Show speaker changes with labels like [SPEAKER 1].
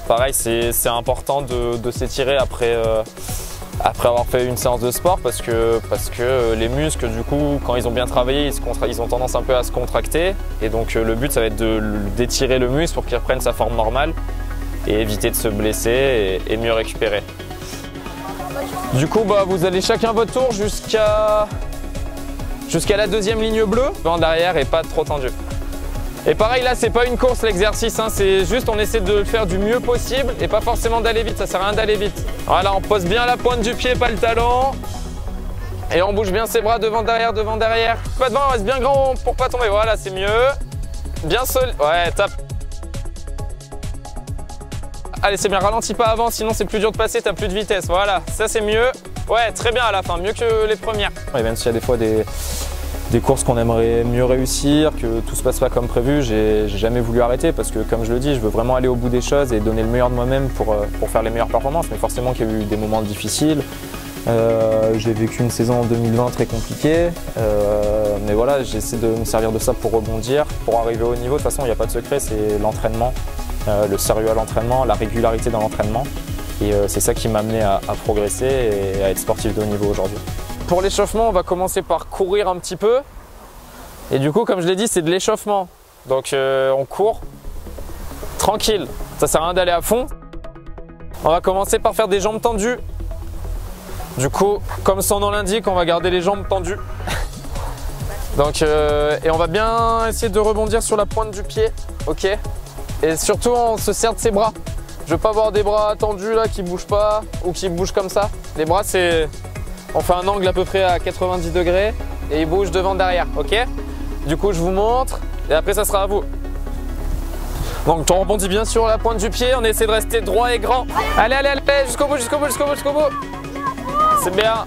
[SPEAKER 1] Pareil, c'est important de s'étirer après avoir fait une séance de sport parce que les muscles, du coup, quand ils ont bien travaillé, ils ont tendance un peu à se contracter. Et donc le but, ça va être d'étirer le muscle pour qu'il reprenne sa forme normale et éviter de se blesser et mieux récupérer. Du coup, vous allez chacun votre tour jusqu'à la deuxième ligne bleue, devant derrière et pas trop tendu. Et pareil, là, c'est pas une course l'exercice, hein, c'est juste on essaie de le faire du mieux possible et pas forcément d'aller vite, ça sert à rien d'aller vite. Voilà, on pose bien la pointe du pied, pas le talon. Et on bouge bien ses bras devant, derrière, devant, derrière. Pas devant, on reste bien grand pour pas tomber, voilà, c'est mieux. Bien solide, ouais, top. Allez, c'est bien, ralentis pas avant, sinon c'est plus dur de passer, t'as plus de vitesse, voilà, ça c'est mieux. Ouais, très bien à la fin, mieux que les premières. Et même s'il y a des fois des courses qu'on aimerait mieux réussir, que tout se passe pas comme prévu, j'ai jamais voulu arrêter parce que comme je le dis, je veux vraiment aller au bout des choses et donner le meilleur de moi-même pour faire les meilleures performances, mais forcément qu'il y a eu des moments difficiles. J'ai vécu une saison en 2020 très compliquée, mais voilà, j'essaie de me servir de ça pour rebondir, pour arriver au niveau. De toute façon, il n'y a pas de secret, c'est l'entraînement, le sérieux à l'entraînement, la régularité dans l'entraînement. Et c'est ça qui m'a amené à progresser et à être sportif de haut niveau aujourd'hui. Pour l'échauffement, on va commencer par courir un petit peu. Et du coup, comme je l'ai dit, c'est de l'échauffement. Donc on court tranquille. Ça sert à rien d'aller à fond. On va commencer par faire des jambes tendues. Du coup, comme son nom l'indique, on va garder les jambes tendues. Donc, et on va bien essayer de rebondir sur la pointe du pied. Ok. Et surtout, on se serre de ses bras. Je veux pas avoir des bras tendus là qui bougent pas ou qui bougent comme ça. Les bras, c'est... On fait un angle à peu près à 90 degrés et ils bougent devant derrière, ok? Du coup, je vous montre et après, ça sera à vous. Donc, on rebondit bien sur la pointe du pied, on essaie de rester droit et grand. Allez, allez, allez, jusqu'au bout, jusqu'au bout, jusqu'au bout, jusqu'au bout. C'est bien.